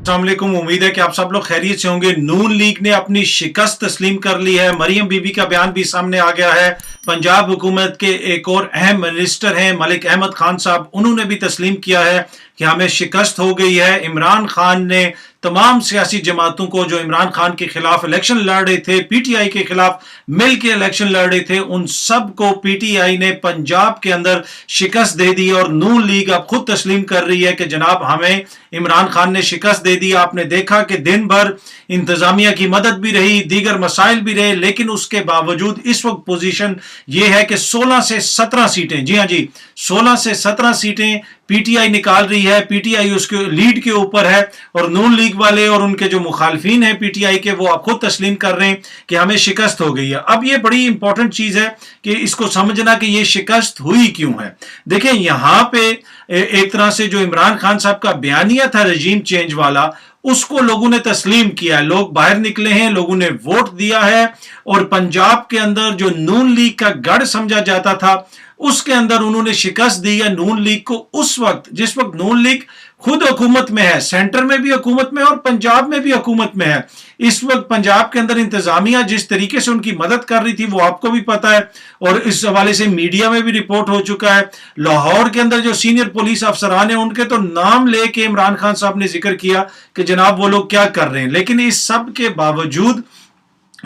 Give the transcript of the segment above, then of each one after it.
अस्सलाम वालेकुम। उम्मीद है कि आप सब लोग खैरियत से होंगे। नून लीग ने अपनी शिकस्त तस्लीम कर ली है। मरियम बीबी का बयान भी सामने आ गया है। पंजाब हुकूमत के एक और अहम मिनिस्टर हैं मलिक अहमद खान साहब, उन्होंने भी तस्लीम किया है कि हमें शिकस्त हो गई है। इमरान खान ने तमाम सियासी जमातों को जो इमरान खान के खिलाफ इलेक्शन लड़ रहे थे, पीटीआई के खिलाफ मिल के इलेक्शन लड़ रहे थे, उन सब को पीटीआई ने पंजाब के अंदर शिकस्त दे दी। और नून लीग अब खुद तस्लीम कर रही है कि जनाब हमें इमरान खान ने शिकस्त दे दी। आपने देखा कि दिन भर इंतजामिया की मदद भी रही, दीगर मसाइल भी रहे, लेकिन उसके बावजूद इस वक्त पोजीशन यह है कि 16 से 17 सीटें, जी हाँ जी, 16 से 17 सीटें पीटीआई निकाल रही है। पीटीआई उसके लीड के ऊपर है और नून लीग वाले और उनके जो मुखालफिन हैं पीटीआई के, वो अब खुद तस्लीम कर रहे हैं कि हमें शिकस्त हो गई है। अब ये बड़ी इंपॉर्टेंट चीज है कि इसको समझना कि ये शिकस्त हुई क्यों है। देखें, यहां पे एक तरह से जो इमरान खान साहब का बयानिया था रजीम चेंज वाला, उसको लोगों ने तस्लीम किया है। लोग बाहर निकले हैं, लोगों ने वोट दिया है और पंजाब के अंदर जो नून लीग का गढ़ समझा जाता था उसके अंदर उन्होंने शिकस्त दी है नून लीग को। उस वक्त जिस वक्त नून लीग खुद हुकूमत में है, सेंटर में भी हुकूमत में है और पंजाब में भी हुकूमत में है, इस वक्त पंजाब के अंदर इंतजामिया जिस तरीके से उनकी मदद कर रही थी वो आपको भी पता है और इस हवाले से मीडिया में भी रिपोर्ट हो चुका है। लाहौर के अंदर जो सीनियर पुलिस अफसरान हैं उनके तो नाम लेके इमरान खान साहब ने जिक्र किया कि जनाब वो लोग क्या कर रहे हैं। लेकिन इस सब के बावजूद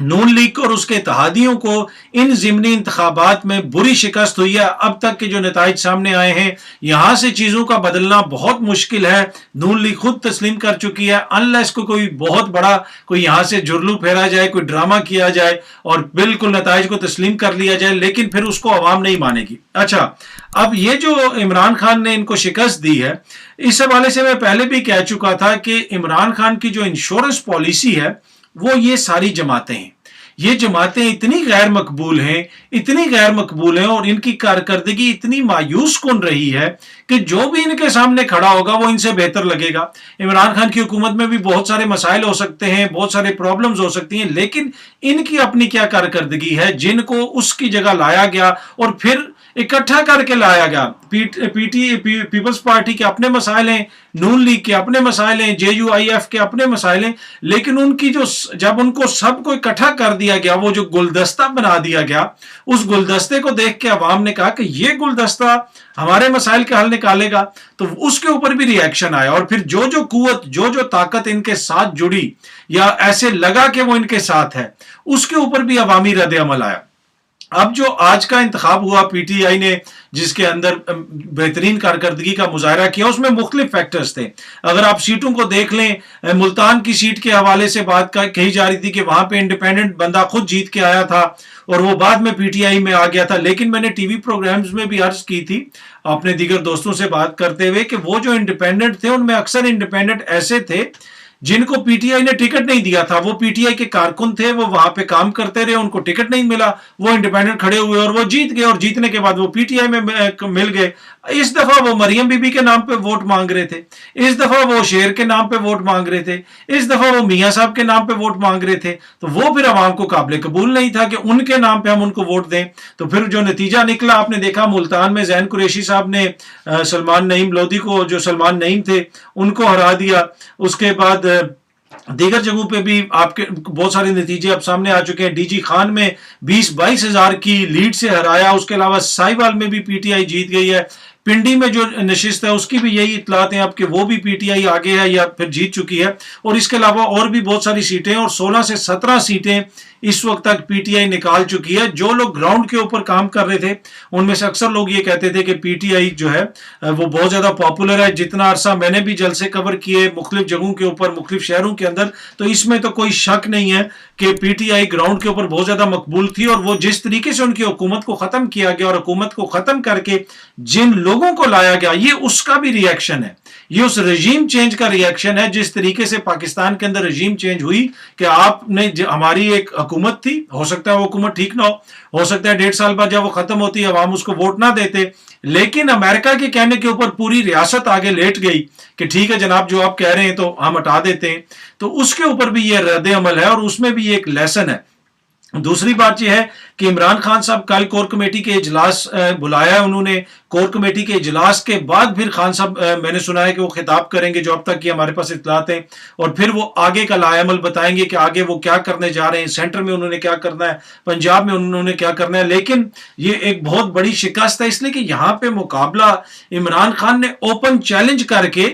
नून लीग और उसके इत्तेहादियों को इन ज़िमनी इंतखाबात में बुरी शिकस्त हुई है। अब तक के जो नताइज सामने आए हैं, यहां से चीजों का बदलना बहुत मुश्किल है। नून लीग खुद तस्लीम कर चुकी है, अनलेस को कोई बहुत बड़ा कोई यहां से जुर्लू फेरा जाए, कोई ड्रामा किया जाए और बिल्कुल नताइज को तस्लीम कर लिया जाए, लेकिन फिर उसको अवाम नहीं मानेगी। अच्छा, अब ये जो इमरान खान ने इनको शिकस्त दी है, इस हवाले से मैं पहले भी कह चुका था कि इमरान खान की जो इंश्योरेंस पॉलिसी है वो ये सारी जमातें हैं। ये जमातें इतनी गैर मकबूल हैं, इतनी गैर मकबूल हैं और इनकी कारकर्दगी इतनी मायूस कुन रही है कि जो भी इनके सामने खड़ा होगा वो इनसे बेहतर लगेगा। इमरान खान की हुकूमत में भी बहुत सारे मसाइल हो सकते हैं, बहुत सारे प्रॉब्लम्स हो सकती हैं, लेकिन इनकी अपनी क्या कारकर्दगी है जिनको उसकी जगह लाया गया और फिर इकट्ठा करके लाया गया। पीपल्स पार्टी के अपने मसाइल हैं, नून लीग के अपने मसाइल हैं, JUIF के अपने मसाइल हैं, लेकिन उनकी जो जब उनको सबको इकट्ठा कर दिया गया, वो जो गुलदस्ता बना दिया गया, उस गुलदस्ते को देख के अवाम ने कहा कि ये गुलदस्ता हमारे मसाइल का हल निकालेगा, तो उसके ऊपर भी रिएक्शन आया। और फिर जो जो कुव्वत, जो जो ताकत इनके साथ जुड़ी या ऐसे लगा कि वो इनके साथ है, उसके ऊपर भी अवामी रद्द अमल आया। अब जो आज का इंतखाब हुआ पीटीआई ने, जिसके अंदर बेहतरीन कारकर्दगी का मुजाहरा किया, उसमें मुख्तलिफ फैक्टर्स थे। अगर आप सीटों को देख लें, मुल्तान की सीट के हवाले से बात कही जा रही थी कि वहां पे इंडिपेंडेंट बंदा खुद जीत के आया था और वो बाद में पीटीआई में आ गया था। लेकिन मैंने टीवी प्रोग्राम्स में भी अर्ज की थी अपने दीगर दोस्तों से बात करते हुए कि वो जो इंडिपेंडेंट थे उनमें अक्सर इंडिपेंडेंट ऐसे थे जिनको पीटीआई ने टिकट नहीं दिया था। वो पीटीआई के कारकुन थे, वो वहां पे काम करते रहे, उनको टिकट नहीं मिला, वो इंडिपेंडेंट खड़े हुए और वो जीत गए और जीतने के बाद वो पीटीआई में मिल गए। इस दफा वो मरियम बीबी के नाम पे वोट मांग रहे थे, इस दफा वो शेर के नाम पे वोट मांग रहे थे, इस दफा वो मियां साहब के नाम पे वोट मांग रहे थे। तो वो फिर अवाम को काबिल कबूल नहीं था कि उनके नाम पे हम उनको वोट दें। तो फिर जो नतीजा निकला आपने देखा, मुल्तान में जैन कुरैशी साहब ने सलमान नईम लोधी को, जो सलमान नईम थे, उनको हरा दिया। उसके बाद दीगर जगहों पे भी आपके बहुत सारे नतीजे अब सामने आ चुके हैं। डीजी खान में 20-22 हजार की लीड से हराया। उसके अलावा साहिवाल में भी पीटीआई जीत गई है। पिंडी में जो नशिस्त है उसकी भी यही इतलात हैं अब कि वो भी पीटीआई आगे है या फिर जीत चुकी है। और इसके अलावा और भी बहुत सारी सीटें, और 16 से 17 सीटें इस वक्त तक पीटीआई निकाल चुकी है। जो लोग ग्राउंड के ऊपर काम कर रहे थे उनमें से अक्सर लोग ये कहते थे कि पीटीआई जो है वो बहुत ज्यादा पॉपुलर है। जितना अरसा मैंने भी जलसे कवर किए मुख्तलिफ जगहों के ऊपर, मुख्तलिफ शहरों के अंदर, तो इसमें तो कोई शक नहीं है कि पीटीआई ग्राउंड के ऊपर बहुत ज्यादा मकबूल थी। और वो जिस तरीके से उनकी हुकूमत को खत्म किया गया और हुकूमत को खत्म करके जिन लोगों को लाया गया, ये उसका भी रिएक्शन है, ये उस रजीम चेंज का रिएक्शन है। जिस तरीके से पाकिस्तान के अंदर रजीम चेंज हुई कि आपने, हमारी एक हुकूमत थी, हो सकता है वो हुकूमत ठीक ना हो सकता है 1.5 साल बाद जब वो खत्म होती है अवाम उसको वोट ना देते, लेकिन अमेरिका के कहने के ऊपर पूरी रियासत आगे लेट गई कि ठीक है जनाब जो आप कह रहे हैं तो हम हटा देते हैं। तो उसके ऊपर भी ये रद्द अमल है और उसमें भी एक लेसन है। दूसरी बात यह है कि इमरान खान साहब कल कोर कमेटी के इजलास बुलाया है उन्होंने। कोर कमेटी के इजलास के बाद फिर खान साहब मैंने सुना है कि वो खिताब करेंगे, जो अब तक की हमारे पास इत्तलात हैं, और फिर वो आगे का लाएमल बताएंगे कि आगे वो क्या करने जा रहे हैं, सेंटर में उन्होंने क्या करना है, पंजाब में उन्होंने क्या करना है। लेकिन ये एक बहुत बड़ी शिकस्त है, इसलिए कि यहाँ पे मुकाबला इमरान खान ने ओपन चैलेंज करके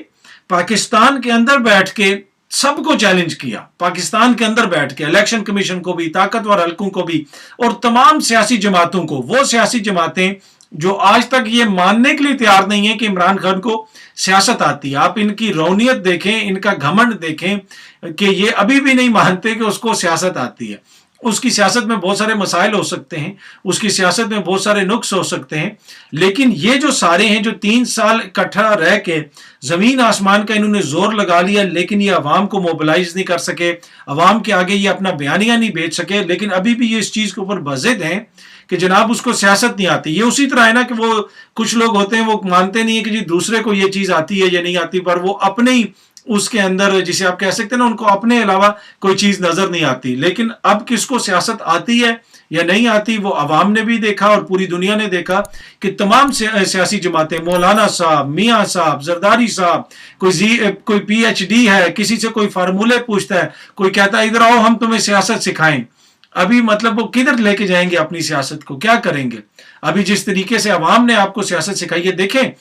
पाकिस्तान के अंदर बैठ के सबको चैलेंज किया, पाकिस्तान के अंदर बैठ के इलेक्शन कमीशन को भी, ताकतवर हलकों को भी, और तमाम सियासी जमातों को। वो सियासी जमातें जो आज तक ये मानने के लिए तैयार नहीं है कि इमरान खान को सियासत आती है। आप इनकी रौनियत देखें, इनका घमंड देखें कि ये अभी भी नहीं मानते कि उसको सियासत आती है। उसकी सियासत में बहुत सारे मसाइल हो सकते हैं, उसकी सियासत में बहुत सारे नुक्स हो सकते हैं, लेकिन ये जो सारे हैं जो 3 साल इकट्ठा रह के जमीन आसमान का इन्होंने जोर लगा लिया, लेकिन ये अवाम को मोबिलाइज नहीं कर सके, अवाम के आगे ये अपना बयानिया नहीं भेज सके, लेकिन अभी भी ये इस चीज के ऊपर बजिद हैं कि जनाब उसको सियासत नहीं आती। ये उसी तरह है ना कि वो कुछ लोग होते हैं वो मानते नहीं है कि जी दूसरे को ये चीज आती है या नहीं आती, पर वो अपने ही उसके अंदर, जिसे आप कह सकते हैं ना, उनको अपने अलावा कोई चीज नजर नहीं आती। लेकिन अब किसको सियासत आती है या नहीं आती, वो अवाम ने भी देखा और पूरी दुनिया ने देखा कि तमाम सियासी जमातें, मौलाना साहब, मियाँ साहब, जरदारी साहब, कोई PhD है, किसी से कोई फार्मूले पूछता है, कोई कहता है इधर आओ हम तुम्हें सियासत सिखाएं। अभी मतलब वो किधर लेके जाएंगे अपनी सियासत को, क्या करेंगे? अभी जिस तरीके से अवाम ने आपको सियासत सिखाई है, देखें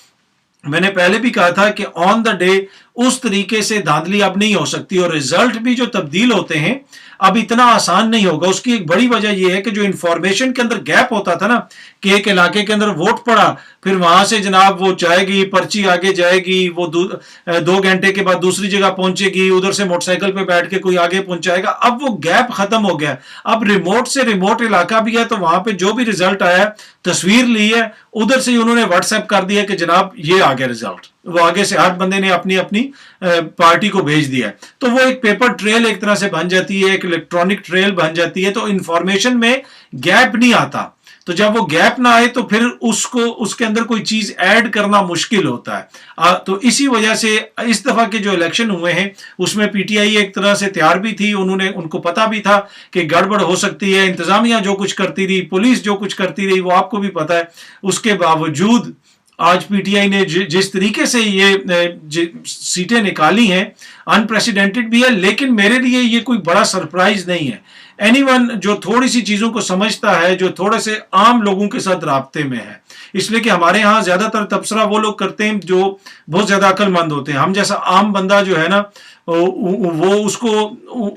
मैंने पहले भी कहा था कि ऑन द डे उस तरीके से धांधली अब नहीं हो सकती, और रिजल्ट भी जो तब्दील होते हैं अब इतना आसान नहीं होगा। उसकी एक बड़ी वजह यह है कि जो इंफॉर्मेशन के अंदर गैप होता था ना, कि एक इलाके के अंदर वोट पड़ा, फिर वहां से जनाब वो जाएगी, पर्ची आगे जाएगी, वो 2 घंटे के बाद दूसरी जगह पहुंचेगी, उधर से मोटरसाइकिल पे बैठ के कोई आगे पहुंचाएगा। अब वो गैप खत्म हो गया। अब रिमोट से रिमोट इलाका भी है, तो वहां पे जो भी रिजल्ट आया, तस्वीर ली है, उधर से ही उन्होंने व्हाट्सएप कर दिया कि जनाब ये आ गया रिजल्ट। वो आगे से हर बंदे ने अपनी अपनी पार्टी को भेज दिया है। तो वो एक पेपर ट्रेल एक तरह से बन जाती है, एक इलेक्ट्रॉनिक ट्रेल बन जाती है, तो इंफॉर्मेशन में गैप नहीं आता। तो जब वो गैप ना आए तो फिर उसको उसके अंदर कोई चीज ऐड करना मुश्किल होता है। तो इसी वजह से इस दफा के जो इलेक्शन हुए हैं उसमें PTI एक तरह से तैयार भी थी, उनको पता भी था कि गड़बड़ हो सकती है, इंतजामिया जो कुछ करती रही, पुलिस जो कुछ करती रही, वो आपको भी पता है। उसके बावजूद आज PTI ने जिस तरीके से ये सीटें निकाली हैं, अनप्रेसिडेंटेड भी है, लेकिन मेरे लिए ये कोई बड़ा सरप्राइज नहीं है। एनीवन जो थोड़ी सी चीजों को समझता है, जो थोड़े से आम लोगों के साथ राब्ते में है, इसलिए कि हमारे यहाँ ज्यादातर तबसरा वो लोग करते हैं जो बहुत ज्यादा अक्लमंद होते हैं। हम जैसा आम बंदा जो है ना, वो उसको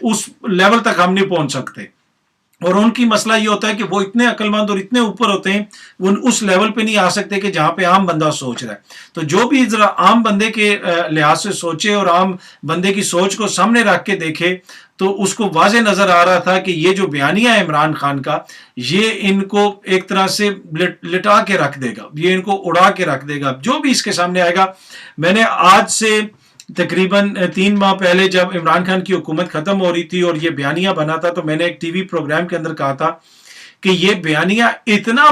उस लेवल तक हम नहीं पहुंच सकते, और उनकी मसला ये होता है कि वो इतने अक्लमंद और इतने ऊपर होते हैं, वो उस लेवल पे नहीं आ सकते कि जहां पे आम बंदा सोच रहा है। तो जो भी जरा आम बंदे के लिहाज से सोचे और आम बंदे की सोच को सामने रख के देखे, तो उसको वाजे नजर आ रहा था कि ये जो बयानिया है इमरान खान का, ये इनको एक तरह से लिटा के रख देगा, ये इनको उड़ा के रख देगा, जो भी इसके सामने आएगा। मैंने आज से तकरीबन 3 माह पहले जब इमरान खान की हुकूमत खत्म हो रही थी और ये बयानिया बना था, तो मैंने एक टीवी प्रोग्राम के अंदर कहा था कि ये बयानिया इतना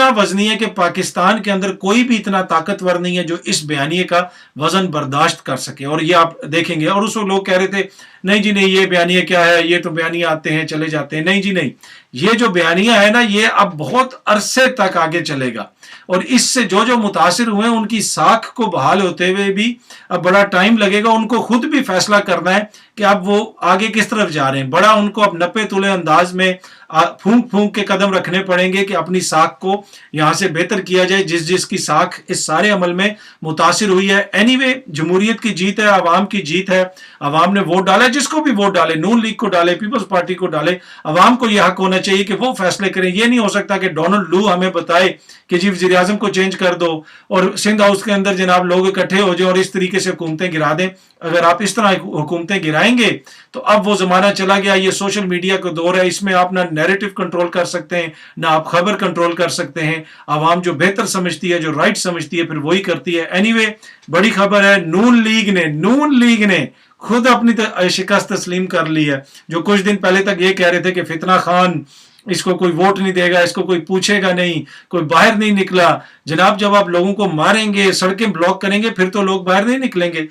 वजनी है कि पाकिस्तान के अंदर कोई भी इतना ताकतवर नहीं है जो इस बयानिए का वजन बर्दाश्त कर सके। और ये आप देखेंगे, और उस लोग कह रहे थे नहीं जी नहीं, ये बयानिया क्या है, ये तो बयानिया आते हैं चले जाते हैं। नहीं जी नहीं, ये जो बयानिया है ना, ये अब बहुत अरसे तक आगे चलेगा, और इससे जो जो मुतासिर हुए उनकी साख को बहाल होते हुए भी अब बड़ा टाइम लगेगा। उनको खुद भी फैसला करना है कि अब वो आगे किस तरफ जा रहे हैं। बड़ा उनको अब 90 तुले अंदाज में फूंक फूंक के कदम रखने पड़ेंगे कि अपनी साख को यहां से बेहतर किया जाए, जिसकी साख इस सारे अमल में मुतासिर हुई है। एनीवे, जमहूरियत की जीत है, आवाम की जीत है, आवाम ने वोट डाला, जिसको भी वोट डाले, नून लीग को डाले, पीपल्स पार्टी को डाले, आवाम को यह हक होना चाहिए कि वो फैसले करें। ये नहीं हो सकता कि डोनाल्ड लू हमें बताए कि जी वजीर आजम को चेंज कर दो और सिंध हाउस के अंदर जनाब लोग इकट्ठे हो जाए और इस तरीके से हुकूमतें गिरा दें। अगर आप इस तरह हुकूमतें गिराएंगे तो अब वो जमाना चला गया। ये सोशल मीडिया का दौर है, इसमें आप ना नैरेटिव कंट्रोल कर सकते हैं, ना आप खबर कंट्रोल कर सकते हैं। आवाम जो बेहतर समझती है, जो राइट समझती है, फिर वही करती है। एनीवे, बड़ी खबर है, नून लीग ने खुद अपनी शिकस्त तस्लीम कर ली है। जो कुछ दिन पहले तक ये कह रहे थे कि फितना खान इसको कोई वोट नहीं देगा, इसको कोई पूछेगा नहीं, कोई बाहर नहीं निकला। जनाब जब आप लोगों को मारेंगे, सड़कें ब्लॉक करेंगे, फिर तो लोग बाहर नहीं निकलेंगे।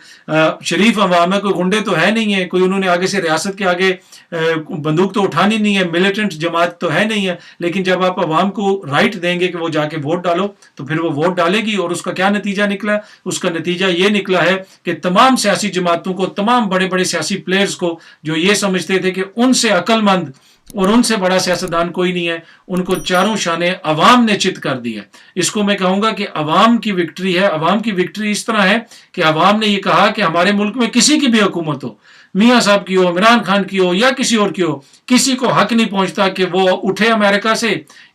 शरीफ अवाम है, कोई गुंडे तो है नहीं है, कोई उन्होंने आगे से रियासत के आगे बंदूक तो उठानी नहीं है, मिलिटेंट जमात तो है नहीं है। लेकिन जब आप अवाम को राइट देंगे कि वो जाके वोट डालो, तो फिर वो वोट डालेगी। और उसका क्या नतीजा निकला? उसका नतीजा ये निकला है कि तमाम सियासी जमातों को, तमाम बड़े बड़े सियासी प्लेयर्स को, जो ये समझते थे कि उनसे अक्लमंद और उनसे बड़ा सियासतदान कोई नहीं है, उनको चारों शाने अवाम ने चित कर दिया। इसको मैं कहूंगा कि अवाम की विक्ट्री है। अवाम की विक्ट्री इस तरह है कि अवाम ने ये कहा कि हमारे मुल्क में किसी की भी हुकूमत हो, मियाँ साहब की हो, इमरान खान की हो या किसी और की हो, किसी को हक नहीं पहुंचता कि वो उठे अमेरिका से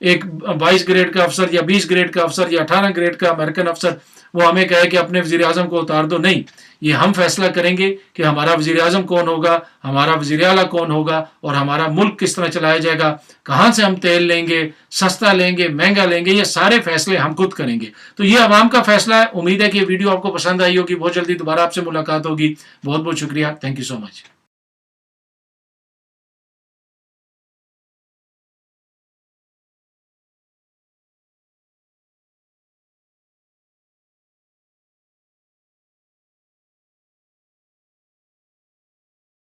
एक 22 ग्रेड का अफसर या 20 ग्रेड का अफसर या 18 ग्रेड का अमेरिकन अफसर, वो हमें कहे कि अपने वजीर आजम को उतार दो। नहीं, ये हम फैसला करेंगे कि हमारा वजीर आजम कौन होगा, हमारा वजीर आला कौन होगा, और हमारा मुल्क किस तरह चलाया जाएगा, कहाँ से हम तेल लेंगे, सस्ता लेंगे, महंगा लेंगे, ये सारे फैसले हम खुद करेंगे। तो ये अवाम का फैसला है। उम्मीद है कि ये वीडियो आपको पसंद आई होगी। बहुत जल्दी दोबारा आपसे मुलाकात होगी। बहुत बहुत शुक्रिया। Thank you so much.